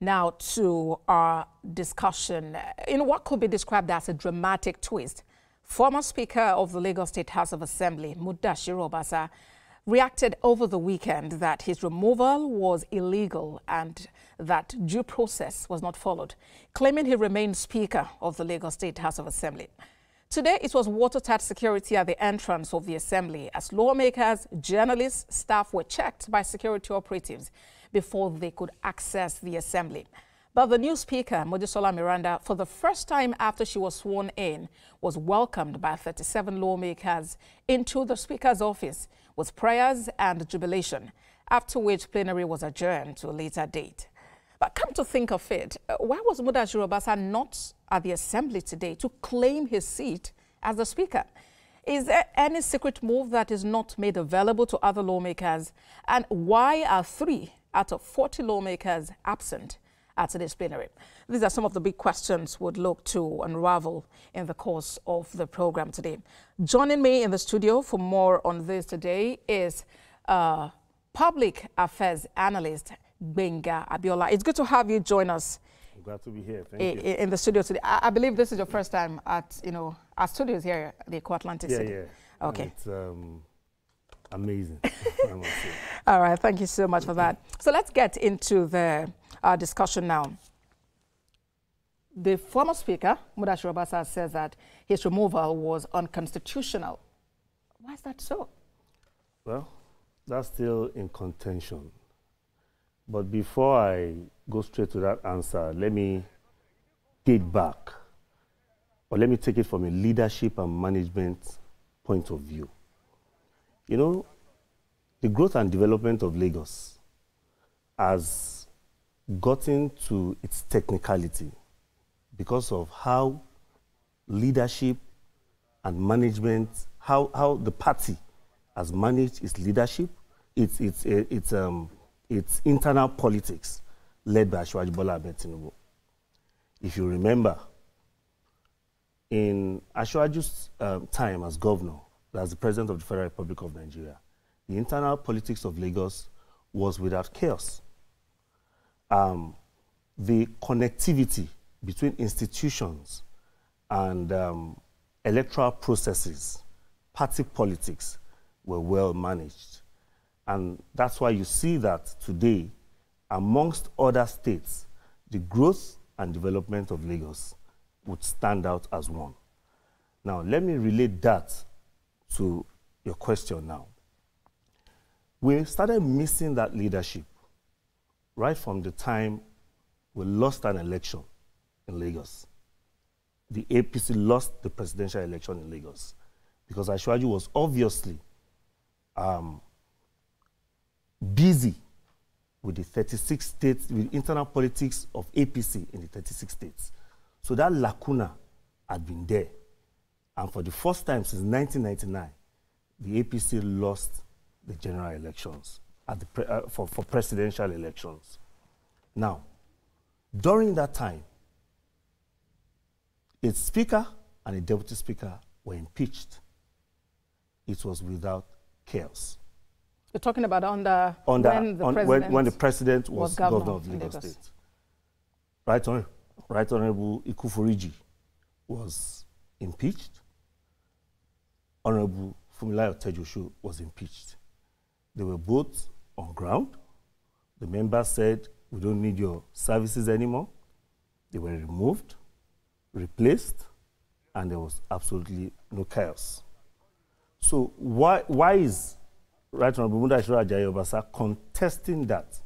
Now to our discussion in what could be described as a dramatic twist. Former Speaker of the Lagos State House of Assembly, Mudashiru Obasa, reacted over the weekend that his removal was illegal and that due process was not followed, claiming he remained Speaker of the Lagos State House of Assembly. Today, it was watertight security at the entrance of the Assembly as lawmakers, journalists, staff were checked by security operatives before they could access the Assembly. But the new Speaker, Mojisola Miranda, for the first time after she was sworn in, was welcomed by 37 lawmakers into the Speaker's office with prayers and jubilation, after which plenary was adjourned to a later date. But come to think of it, why was Mudashiru Obasa not at the Assembly today to claim his seat as the Speaker? Is there any secret move that is not made available to other lawmakers? And why are 3 out of 40 lawmakers absent at today's plenary? These are some of the big questions we'd look to unravel in the course of the program today. Joining me in the studio for more on this today is Public Affairs Analyst Gbenga Abiola. It's good to have you join us. I'm glad to be here. Thank you. In the studio today. I believe this is your first time at, our studios here at the Atlantic City. Yeah. Okay. It's amazing. All right. Thank you so much for that. So let's get into the discussion now. The former Speaker, Mudashiru Obasa, says that his removal was unconstitutional. Why is that so? Well, that's still in contention. But before I go straight to that answer, let me date back, or let me take it from a leadership and management point of view. The growth and development of Lagos has gotten to its technicality because of how leadership and management, how the party has managed its leadership, its internal politics led by Bola Tinubu. If you remember, in Ashwaju's time as governor, as the president of the Federal Republic of Nigeria, the internal politics of Lagos was without chaos. The connectivity between institutions and electoral processes, party politics, were well managed. And that's why you see that today, amongst other states, the growth and development of Lagos would stand out as one. Now, let me relate that to your question now. We started missing that leadership right from the time we lost an election in Lagos. The APC lost the presidential election in Lagos because Ashwaju was obviously busy with the 36 states, with internal politics of APC in the 36 states. So that lacuna had been there. And for the first time since 1999, the APC lost the general elections at for presidential elections. Now, during that time, its speaker and a deputy speaker were impeached. It was without chaos. You're talking about when the president was governor of Lagos State. Right Honorable Ikuforiji was impeached. Honorable Fumilayo Tejosho was impeached. They were both on ground. The members said, we don't need your services anymore. They were removed, replaced, and there was absolutely no chaos. So why is Right Honorable Mudashiru Obasa contesting that?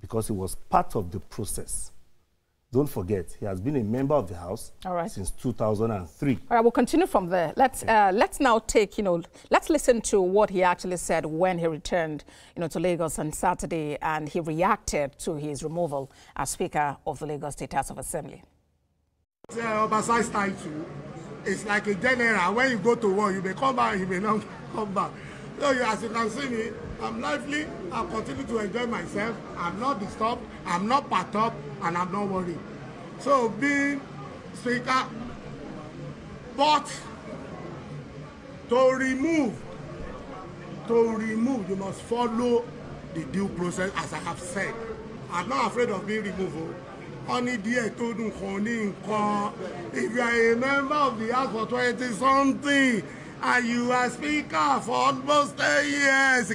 Because it was part of the process. Don't forget, he has been a member of the House since 2003. All right, we'll continue from there. Let's now take, let's listen to what he actually said when he returned, to Lagos on Saturday, and he reacted to his removal as Speaker of the Lagos State House of Assembly. Obasa's title is like a general. When you go to war, you may come back, you may not come back. So as you can see me, I'm lively, I continue to enjoy myself, I'm not disturbed, I'm not packed up, and I'm not worried. So being Speaker, but to remove, you must follow the due process as I have said. I'm not afraid of being removed. Only dear told him, if you are a member of the House for 20-something, and you are Speaker for almost 10 years,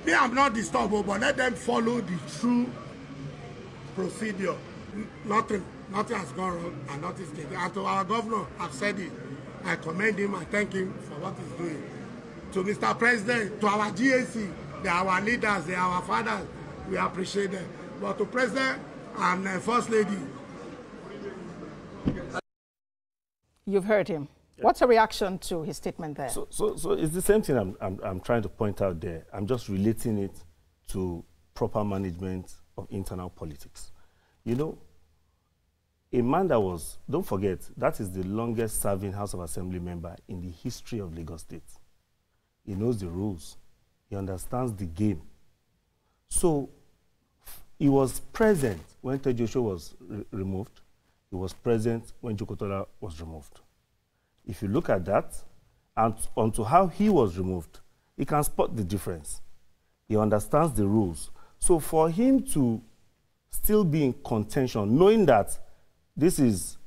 me, I'm not disturbed, but let them follow the true procedure. Nothing has gone wrong, and nothing is taken. And to our governor, I've said it. I commend him and thank him for what he's doing. To Mr. President, to our GAC, they are our leaders, they are our fathers, we appreciate them. But to President and First Lady. You've heard him. Yeah. What's a reaction to his statement there? So it's the same thing I'm trying to point out there. I'm just relating it to proper management of internal politics. You know, a man that was, don't forget, that is the longest serving House of Assembly member in the history of Lagos State. He knows the rules. He understands the game. So he was present when Tejoso was removed. He was present when Jokotola was removed. If you look at that, and onto how he was removed, he can spot the difference. He understands the rules. So for him to still be in contention, knowing that these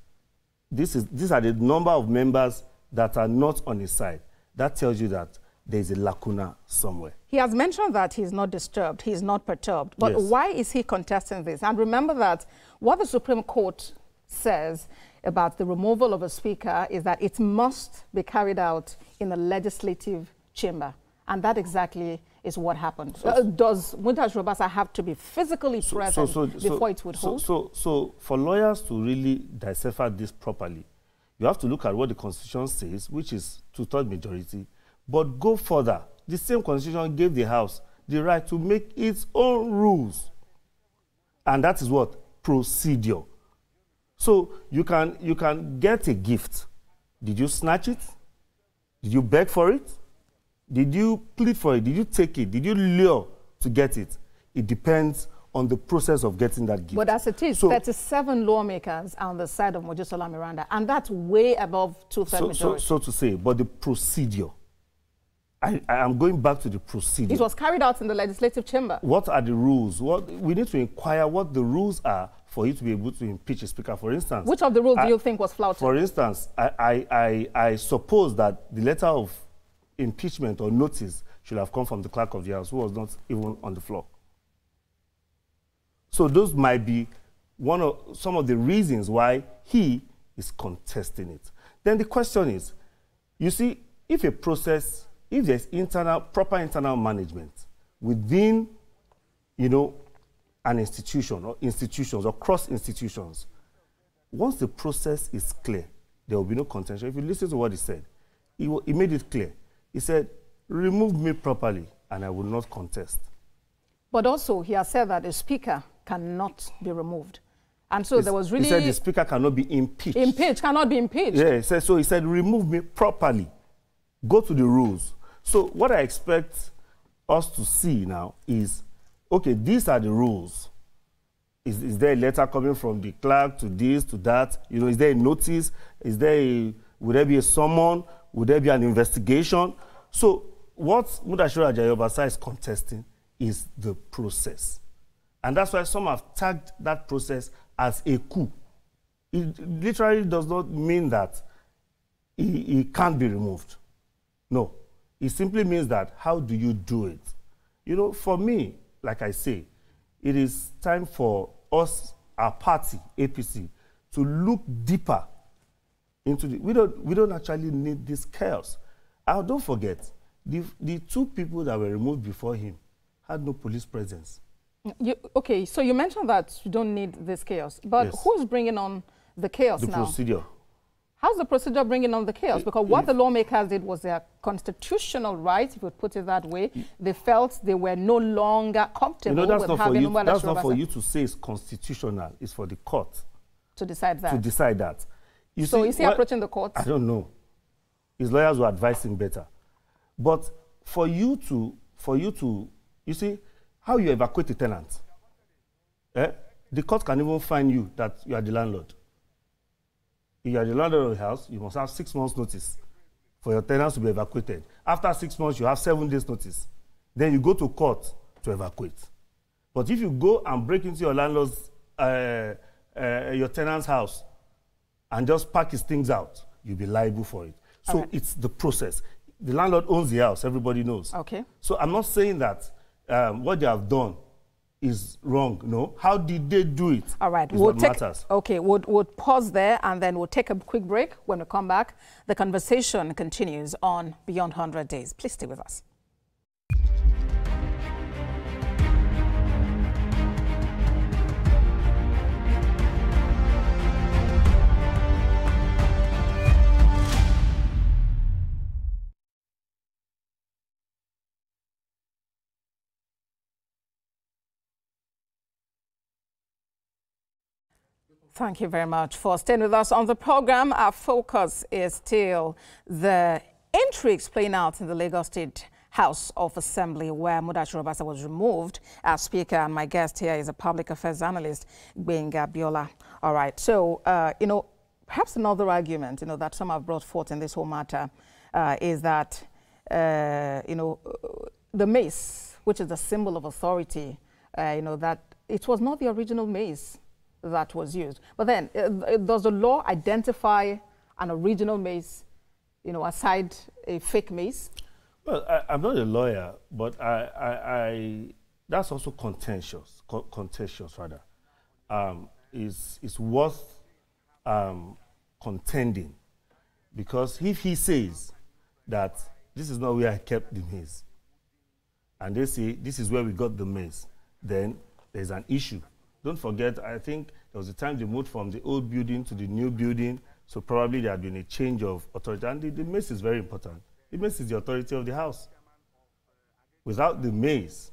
are the number of members that are not on his side, that tells you that there is a lacuna somewhere. He has mentioned that he's not disturbed, he's not perturbed. But yes, why is he contesting this? And remember that what the Supreme Court says about the removal of a speaker is that it must be carried out in the legislative chamber. And that exactly is what happened. Does Mudashiru Obasa have to be physically present before it would hold? So for lawyers to really decipher this properly, you have to look at what the Constitution says, which is two-thirds majority, but go further. The same Constitution gave the House the right to make its own rules. And that is what? Procedure. So you can get a gift. Did you snatch it? Did you beg for it? Did you plead for it? Did you take it? Did you lure to get it? It depends on the process of getting that gift. But as it is, 37 lawmakers on the side of Mojisola Miranda, and that's way above two-thirds majority. So to say, but the procedure, I am going back to the procedure. It was carried out in the legislative chamber. What are the rules? We need to inquire what the rules are for you to be able to impeach a speaker, for instance. Which of the rules do you think was flouted? For instance, I suppose that the letter of impeachment or notice should have come from the clerk of the House, who was not even on the floor. So those might be some of the reasons why he is contesting it. Then the question is, you see, if there's proper internal management within, an institution or institutions or cross institutions, once the process is clear, there will be no contention. If you listen to what he said, he made it clear. He said, remove me properly and I will not contest. But also he has said that the speaker cannot be removed. And so there was really... He said the speaker cannot be impeached. Cannot be impeached. Yeah, so he said, remove me properly. Go to the rules. So what I expect us to see now is, okay, these are the rules. Is there a letter coming from the clerk to this, to that? Is there a notice? Would there be a summon? Would there be an investigation? So what Mudashiru Obasa is contesting is the process. And that's why some have tagged that process as a coup. It literally does not mean that he can't be removed. No. It simply means that how do you do it? For me, like I say, it is time for us, our party, APC, to look deeper into the... We don't actually need this chaos. Don't forget, the two people that were removed before him had no police presence. Okay, so you mentioned that you don't need this chaos, but yes, who's bringing on the chaos now? The procedure. How's the procedure bringing on the chaos? Because what the lawmakers did was their constitutional right, if you would put it that way. They felt they were no longer comfortable with having Mudashiru Obasa. That's not for you to say it's constitutional. It's for the court to decide that. To decide that. So is he approaching the court? I don't know. His lawyers will advise him better. But for you to, you see, how you evacuate a tenant, the court can even find you that you are the landlord. If you are the landlord of the house, you must have 6 months' notice for your tenants to be evacuated. After 6 months, you have 7 days notice. Then you go to court to evacuate. But if you go and break into your landlord's, your tenant's house and just pack his things out, you'll be liable for it. So it's the process. The landlord owns the house, everybody knows. Okay. So I'm not saying that what they have done is wrong, no. How did they do it? All right, we'll matters. Okay, we'll pause there and then we'll take a quick break. When we come back, the conversation continues on Beyond 100 Days. Please stay with us. Thank you very much for staying with us on the program. Our focus is still the intrigues playing out in the Lagos State House of Assembly, where Mudashiru Obasa was removed as Speaker. And my guest here is a Public Affairs Analyst, Gbenga Abiola. All right. So, perhaps another argument, that some have brought forth in this whole matter is that, the mace, which is the symbol of authority, that it was not the original mace that was used. But then, does the law identify an original mace, aside a fake mace? Well, I'm not a lawyer, but that's also contentious rather. It's worth contending, because if he says that this is not where I kept the mace, and they say this is where we got the mace, then there's an issue. Don't forget, I think there was a time they moved from the old building to the new building, so probably there had been a change of authority. And the mace is very important. The mace is the authority of the house. Without the mace,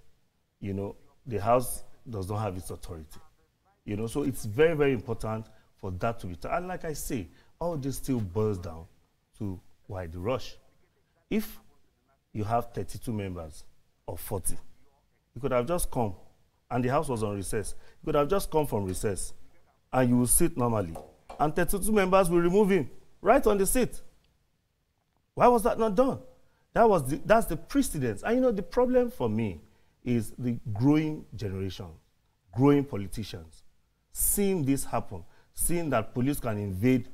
the house does not have its authority. So it's very, very important for that to be done. And like I say, all this still boils down to why the rush. If you have 32 members or 40, you could have just come, and the house was on recess. You could have just come from recess, and you will sit normally, and 32 members will remove him right on the seat. Why was that not done? That's the precedence. And the problem for me is the growing generation, growing politicians, seeing this happen, seeing that police can invade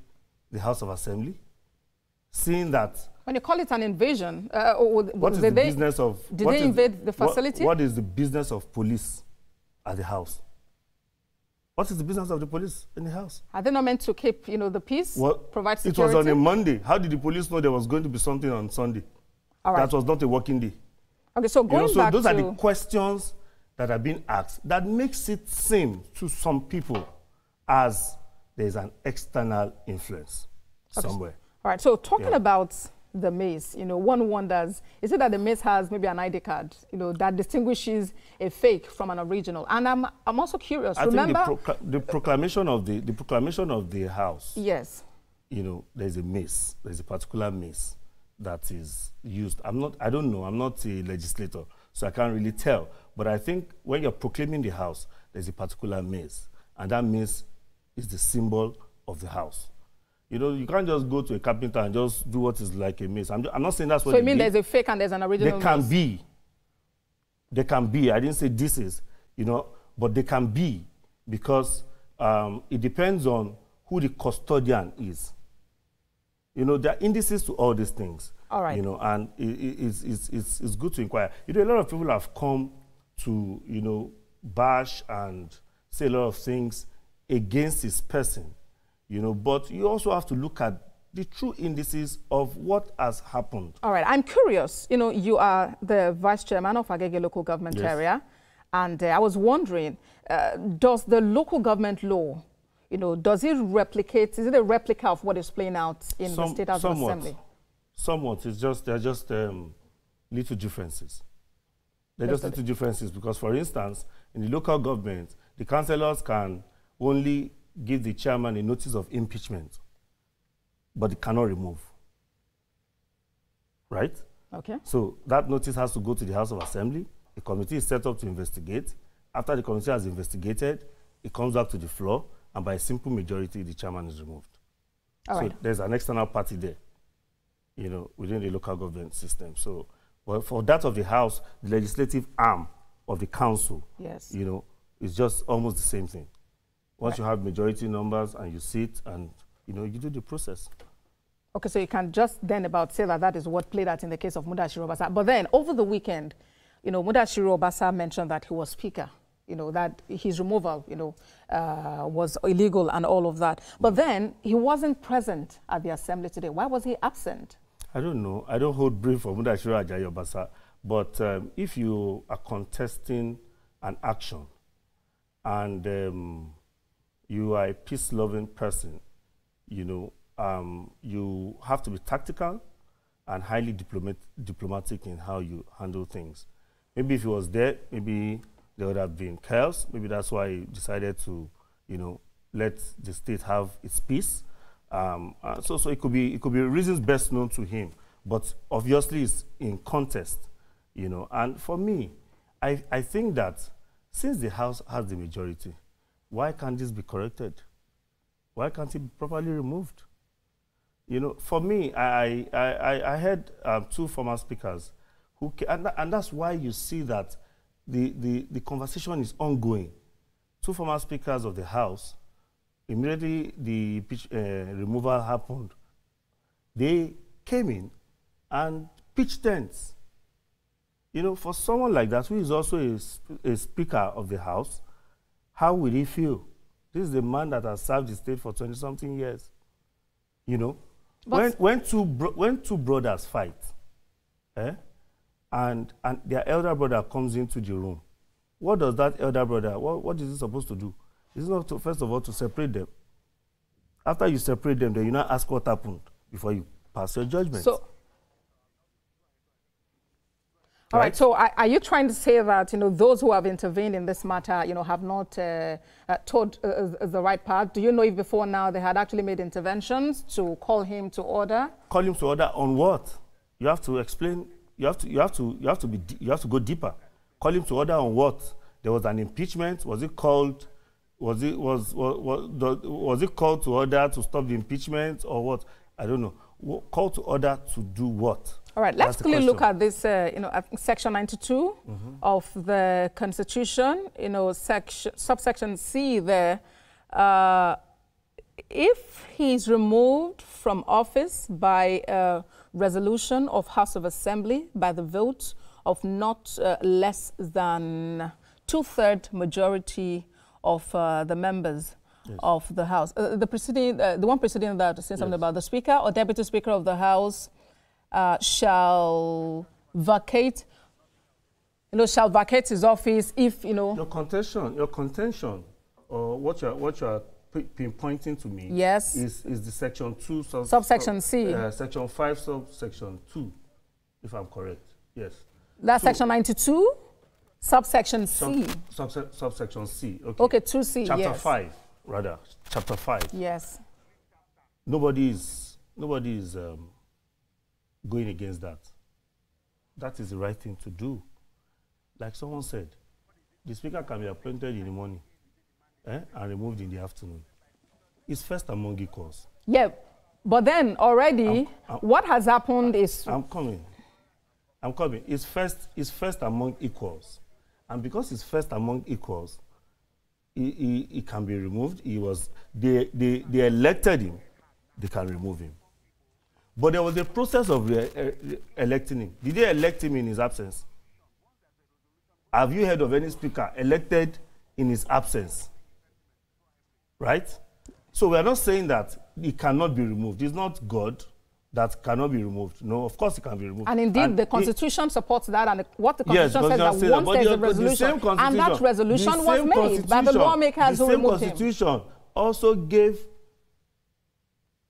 the House of Assembly, seeing that... When you call it an invasion, what is the business of... Did they invade the facility? What is the business of police at the house? What is the business of the police in the house? Are they not meant to keep, the peace, provide security? It was on a Monday. How did the police know there was going to be something on Sunday? All right. That was not a working day. Okay, so going back those are the questions that are being asked that makes it seem to some people as there's an external influence somewhere. All right, so talking about the mace, one wonders, is it that the mace has maybe an ID card, that distinguishes a fake from an original? And I'm also curious. I think the proclamation of the house. Yes. There's a mace. There's a particular mace that is used. I don't know. I'm not a legislator, so I can't really tell. But I think when you're proclaiming the house, there's a particular mace, and that mace is the symbol of the house. You can't just go to a carpenter and just do what is like a mace. I'm not saying that's what So you mean there's a fake and there's an original mace? There can be. I didn't say this is, but they can be, because it depends on who the custodian is. There are indices to all these things. All right. And it's good to inquire. A lot of people have come to, bash and say a lot of things against his person. But you also have to look at the true indices of what has happened. All right, I'm curious. You are the vice chairman of Agege local government area, and I was wondering, does the local government law, does it replicate? Is it a replica of what is playing out in the State House of Assembly? Somewhat. They're just little differences. They're just little differences because, for instance, in the local government, the councillors can only give the chairman a notice of impeachment, but it cannot remove. Right? Okay. So that notice has to go to the House of Assembly. A committee is set up to investigate. After the committee has investigated, it comes back to the floor, and by a simple majority, the chairman is removed. All right. There's an external party there. you know, within the local government system. So, well, for that of the House, the legislative arm of the council, yes, you know, it's just almost the same thing. Once you have majority numbers and you sit and, you know, you do the process. Okay, so you can just then about say that that is what played out in the case of Mudashiru Obasa. But then over the weekend, you know, Mudashiru Obasa mentioned that he was speaker, you know, that his removal, you know, was illegal and all of that. But then he wasn't present at the assembly today. Why was he absent? I don't know. I don't hold brief for Mudashiru Obasa. But if you are contesting an action and you are a peace-loving person, you know, you have to be tactical and highly diplomatic in how you handle things. Maybe if he was there, maybe there would have been chaos. Maybe that's why he decided to, you know, let the state have its peace. So it could be reasons best known to him, but obviously it's in contest, you know. And for me, I think that since the House has the majority, why can't this be corrected? Why can't it be properly removed? You know, for me, I heard two former speakers who, and that's why you see that the conversation is ongoing. Two former speakers of the House, immediately the removal happened, they came in and pitched tents. You know, for someone like that, who is also a speaker of the House, how would he feel? This is the man that has served the state for 20-something years. You know, when two brothers fight, and their elder brother comes into the room, what does that elder brother, what is he supposed to do? It's not to, first of all, to separate them. After you separate them, then you now ask what happened before you pass your judgment. So, all right. So, are you trying to say that, you know, those who have intervened in this matter, you know, have not towed the right path? Do you know if before now they had actually made interventions to call him to order? Call him to order on what? You have to explain. You have to go deeper. Call him to order on what? There was an impeachment. Was it called? Was it called to order to stop the impeachment or what? I don't know. Call to order to do what? All right, let's quickly look at this, you know, Section 92 of the Constitution, you know, subsection C there. If he's removed from office by a resolution of House of Assembly by the vote of not less than 2/3 majority of the members of the House. The one preceding that says something about the Speaker or Deputy Speaker of the House shall vacate, you know, shall vacate his office if, you know. Your contention, or what you are pinpointing to me, yes, is the Section 2 subsection C, Section 5 subsection 2, if I'm correct. Yes. That's so, Section 92. Subsection C. Subsection C. Okay. Okay, 2C. Chapter 5, rather. Chapter 5. Yes. Nobody is going against that. That is the right thing to do. Like someone said, the Speaker can be appointed in the morning and removed in the afternoon. It's first among equals. Yeah, but then already what has happened is... I'm coming. It's first among equals. And because it's first among equals, he can be removed. They elected him, they can remove him. But there was a process of electing him. Did they elect him in his absence? Have you heard of any speaker elected in his absence? Right? So we are not saying that he cannot be removed. It's not God that cannot be removed. No, of course it can be removed. And indeed, the Constitution supports that, and what the Constitution says that once there's a resolution, and that resolution was made by the lawmakers who removed him. The same Constitution also gave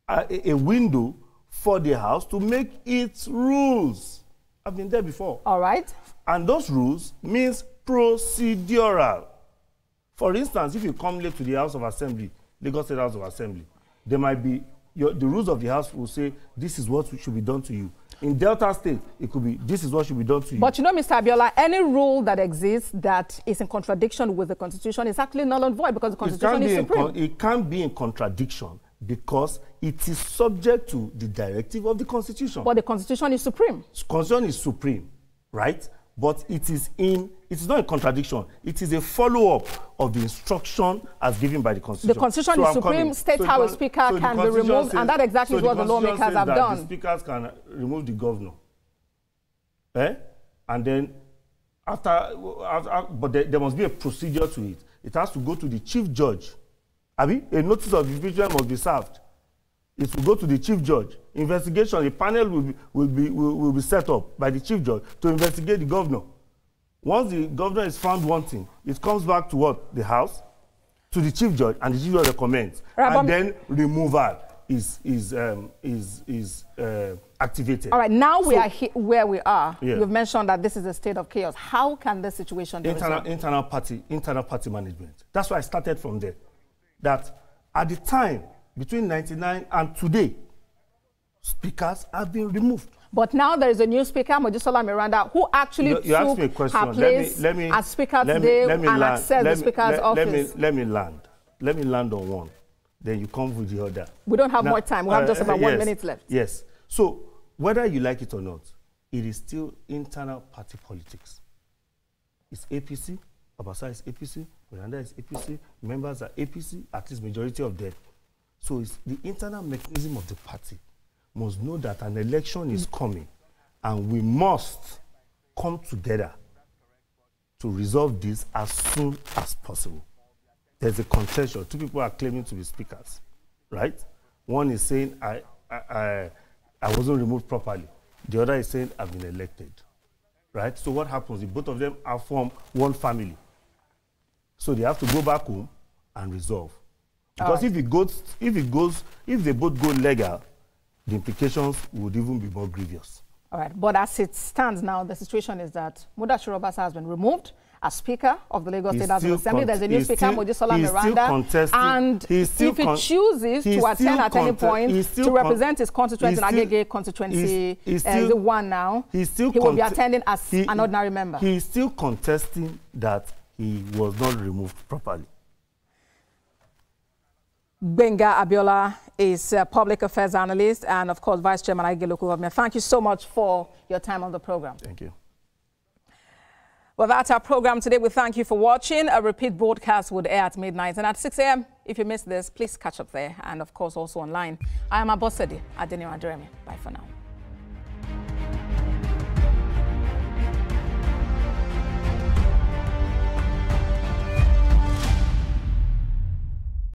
a window for the House to make its rules. I've been there before. All right. And those rules means procedural. For instance, if you come late to the House of Assembly, Lagos State House of Assembly, there might be, the rules of the House will say, this is what should be done to you. In Delta State, it could be, this is what should be done to you. But you know, Mr. Abiola, any rule that exists that is in contradiction with the Constitution is actually null and void because the Constitution is supreme. It can't be in contradiction. because it is subject to the directive of the Constitution. But the Constitution is supreme. Constitution is supreme, right? But it is not a contradiction. It is a follow-up of the instruction as given by the Constitution. The Constitution is supreme, states how a speaker can be removed, and that exactly is what the lawmakers have done. The speakers can remove the governor. And then but there must be a procedure to it. It has to go to the chief judge. A notice of impeachment must be served. It will go to the chief judge. Investigation, a panel will be set up by the chief judge to investigate the governor. Once the governor is found wanting, it comes back to what? The House, to the chief judge, and the chief judge recommends. And then removal is activated. All right, now we are where we are. Yeah. You've mentioned that this is a state of chaos. How can this situation be resolved? Internal party management. That's why I started from there. That at the time, between 99 and today, speakers have been removed. But now there is a new speaker, Mojisola Miranda, who actually took her place as speaker today and accessed the speaker's office. Let me land on one. Then you come with the other. We don't have more time. We have just about 1 minute left. Yes. So whether you like it or not, it is still internal party politics. It's APC. Obasa is APC. Miranda is APC. Members are APC, at least majority of them. So it's the internal mechanism of the party must know that an election is coming, and we must come together to resolve this as soon as possible. There's a contention. Two people are claiming to be speakers, right? One is saying, I wasn't removed properly. The other is saying, I've been elected, right? So what happens if both of them are from one family? So they have to go back home and resolve. Because if they both go legal, the implications would even be more grievous. All right, but as it stands now, the situation is that Mudashiru Obasa has been removed as Speaker of the Lagos State House of Assembly. There's a new Speaker, Mojisola Miranda, and if he chooses to attend at any point to represent his constituency in Agege constituency, the one now, he will be attending as an ordinary member. He is still contesting that he was not removed properly. Gbenga Abiola is a Public Affairs Analyst and, of course, Vice Chairman Agege Local Government. Thank you so much for your time on the program. Thank you. Well, that's our program today. We thank you for watching. A repeat broadcast would air at midnight and at 6 a.m. If you missed this, please catch up there. And, of course, also online. I am Abosedi Adeniran Jeremy. Bye for now.